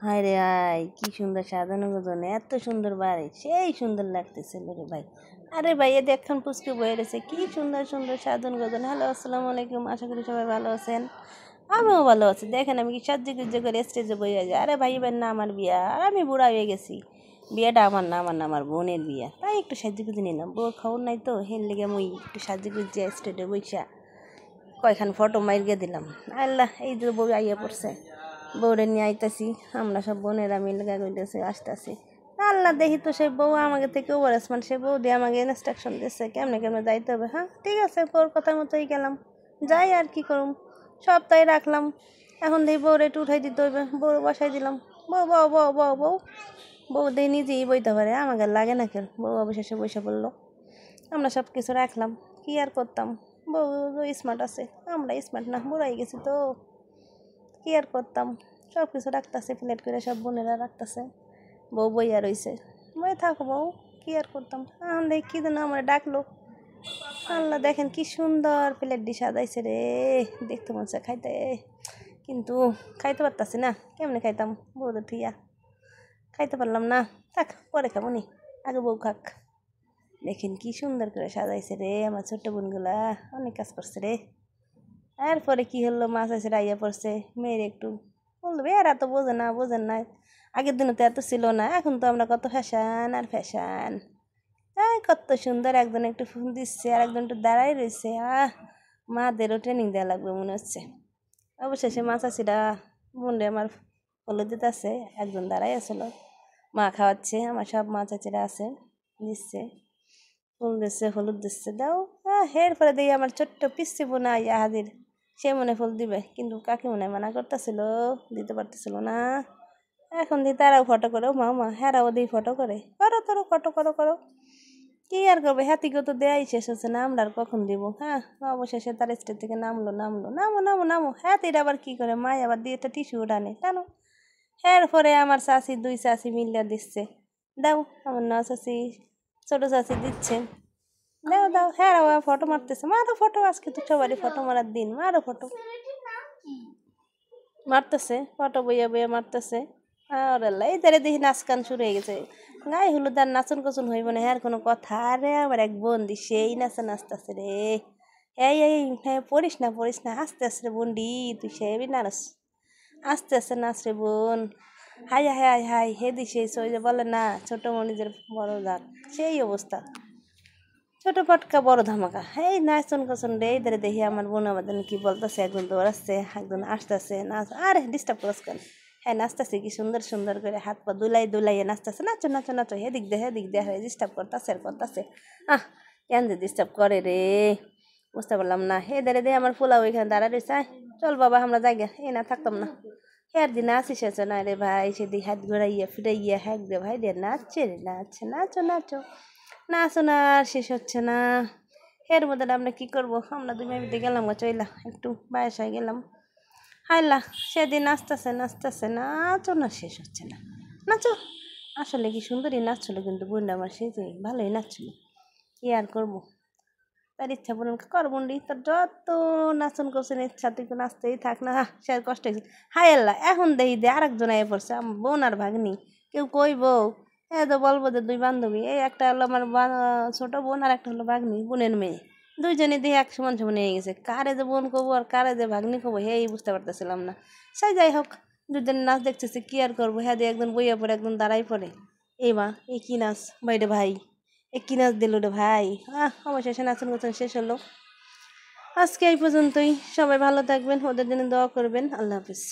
হায় রে হায়, কি সুন্দর সাজানো গোছানো, এত সুন্দর বাড়ি, সেই সুন্দর লাগতেছিল রে ভাই। আরে ভাই এ দেখুন পুচকে বয়ে রয়েছে, কি সুন্দর সুন্দর সাজানো গোছানো। হ্যালো, আসসালামু আলাইকুম, আশা করি সবাই ভালো আছেন। আমিও ভালো আছি। দেখেন আমি কি সাজ্জে গুজ্জে করে স্টেজে বইয়া যাই। আরে ভাই এবার না আমার বিয়া, আর আমি বুড়া হয়ে গেছি। বিয়েটা আমার না, আমার বোনের বিয়া, তাই একটু সাজ্জে গুজে নিলাম। বউর খবর নাই তো, হেন লেগে মুই একটু সাজ্জে গুজ্জে স্টেজে বইসা কয়খান ফটো মাইরিয়ে দিলাম। আল্লাহ, এই যে বউ আইয়া পড়ছে, বউরে নিয়ে আইতাছি। আমরা সব বোনেরা মিলে গাইতেছি, আসতেছি। আল্লাহ, দেখি তো সেই বউ আমাকে থেকে ওভার স্মার্ট, সে বউ দিয়ে আমাকে ইনস্ট্রাকশন দিচ্ছে কেমনে কেমনে যাইতে হবে। হ্যাঁ ঠিক আছে, বউর কথা মতোই গেলাম, যাই আর কি করুম, সব তাই রাখলাম। এখন দেখি বউরে একটু উঠাই দিতে হইবে, বউ বসাই দিলাম। বউ বউ বউ বউ বউ বউ দিয়ে নিজেই বইতে পারে, আমাকে লাগে না কেন। বউ অবশেষে বসে পড়লো, আমরা সব কিছু রাখলাম, কি আর করতাম। বউ স্মার্ট আছে, আমরা স্মার্ট না, বুড়াই গেছি তো, কি আর করতাম। সব কিছু রাখতেছে, প্লেট করে সব বোনেরা রাখতেছে। বউ বইয়া রইছে, বই থাকো বউ, কি আর করতাম। দেখ কি যেন আমার ডাকলো। আল্লাহ, দেখেন কি সুন্দর প্লেট দিয়ে সাজাইছে রে, দেখতে মন চায় খাইতে, কিন্তু খাইতে পারতাছি না। কেমনে খাইতাম বউদের থিয়া, খাইতে পারলাম না। থাক, পরে খাবো নি, আগে বউ খাক। দেখেন কি সুন্দর করে সাজাইছে রে, আমার ছোট্ট বোনগুলা অনেক কাজ করছে রে। এরপরে কি হলো, মাছ আছে রাইয়া পড়ছে, মেয়ের একটু বলবে, এরা তো বোঝেন না। আগের দিনে তো এত ছিল না, এখন তো আমরা কত ফ্যাশন আর ফ্যাশন। কত সুন্দর, একজন একটু ফোন দিচ্ছে আর একজন একটু দাঁড়াই রয়েছে। মাদেরও ট্রেনিং দেওয়া লাগবে মনে হচ্ছে। অবশেষে মাছ আছিরা বোনরে আমার হলুদ দিতে আছে, একজন দাঁড়াই আসলো, মা খাওয়াচ্ছে। আমার সব মাছ আছিরা আছে, দিচ্ছে ফুল দিচ্ছে, হলুদ দিচ্ছে, দাও। এরপরে দেখি আমার ছোট্ট পিসি বোনা ইয়া হাজির, সে মনে ফুল দিবে, কিন্তু কাকে মনে মানা করতেছিল, দিতে পারতেছিল না। এখন দিয়ে তারাও ফটো করে, মা হ্যাঁরাও দিই ফটো করে, করো করো ফটো করো করো, কি আর করবে। হ্যাতিকে তো দেয়াই শেষ হচ্ছে না, আমরা আর কখন দিব। অবশেষে তার স্টেজ থেকে নামলো, নামো নামো নামো। হ্যাতির আবার কি করে, মায় আবার দিয়ে একটা টিস্যু টানে, টানো। এরপরে আমার চাচি, দুই চাচি মিলিয়া দিচ্ছে, দাও। আমার না চাচি, ছোটো চাচি দিচ্ছে, দাও দাও। হ্যাঁ ফটো মারতেছে, মারো ফটো, আজকে তো সবারই ফটো মারার দিন, মারো ফটো। মারতেছে ফটো, বইয়া বইয়া মারতেছে। আর আল্লাহ, এই তারে দেখি নাচ গান শুরু হয়ে গেছে। গায়ে হলুদ আর নাচন কচন হইব না, হ্যাঁ কোনো কথা। আরে আমার এক বন্দি সেই নাচে নাচতেছে রে। এই হ্যাঁ, পড়িস না, আস্তে আস্তে রে বন্ডি, তুই সে নাচ, আস্তে আস্তে নাচ রে বোন। হাই হাই হাই হাই, হে দিছে ওই যে বলে না, ছোট মনিজের বড় জাত, সেই অবস্থা। ছোট পটকা বড় ধামাকা, এই নাচন কচন রে। ধরে দেখি আমার বোন আমাদের কি বলতেছে, একজন দৌড়াচ্ছে, একজন আসতেছে, নাচ। আরে ডিস্টার্ব করস কেন। হ্যাঁ নাচতেছে কি সুন্দর সুন্দর করে, হাত পা দুলাইয়ে নাচতেছে, নাচো নাচো নাচো, হেদিক দে ডিস্টার্ব করতেছে আর করতেছে। কেন যে ডিস্টার্ব করে রে, বুঝতে পারলাম না। ধরে দে আমার পোলাও এখানে দাঁড়া রয়েছে, চল বাবা আমরা যাই গে, এই না থাকতাম না। দিন আসিস না রে ভাই, সেদিক হাত ঘোরাইয়া ফিরাইয়া হ্যাঁ রে ভাই রে, নাচছে রে, নাচছে, নাচো নাচো। নাচো না আর শেষ হচ্ছে না। এর মধ্যে আমরা কি করবো, আমরা দুই মেয়ে গেলাম চইলা, একটু বাসায় গেলাম। হাইলা, সেদিন নাচতেছে, নাচো না শেষ হচ্ছে না, নাচো। আসলে কি সুন্দরই নাচছিল, কিন্তু বোনটা আমার সে যে ভালোই নাচছিল। কি আর করবো, তার ইচ্ছা পূরণ করবো নি। তোর যত নাচন করছেন ইচ্ছা, তুই নাচতেই থাক না, সে কষ্ট হয়েছে। হাই আল্লাহ, এখন দেখি দে আরেকজন আয় পড়ছে, আমার বোন আর ভাগ্নি। কেউ কইব তো বলবো যে দুই বান্ধবী, এই একটা হলো আমার ছোট বোন, আর একটা হলো ভাগ্নি, বোনের মেয়ে। দুইজনে দিয়ে এক সমান সমান হয়ে গেছে, কারে যে বোন কবো আর কারে যে ভাগ্নি কবো, এই বুঝতে পারতেছিলাম না। সেই যাই হোক, দুজনের নাচ দেখতেছে, কি আর করবো। হ্যাঁ দিয়ে একজন বইয়া পড়ে, একজন দাঁড়াই পড়ে। এই মা, এই কি নাচ বাইরে ভাই, এ কি নাচ দিল রে ভাই। অবশেষে নাচন গোচন শেষ হলো। আজকে এই পর্যন্তই, সবাই ভালো থাকবেন, ওদের জন্য দোয়া করবেন। আল্লাহ হাফিজ।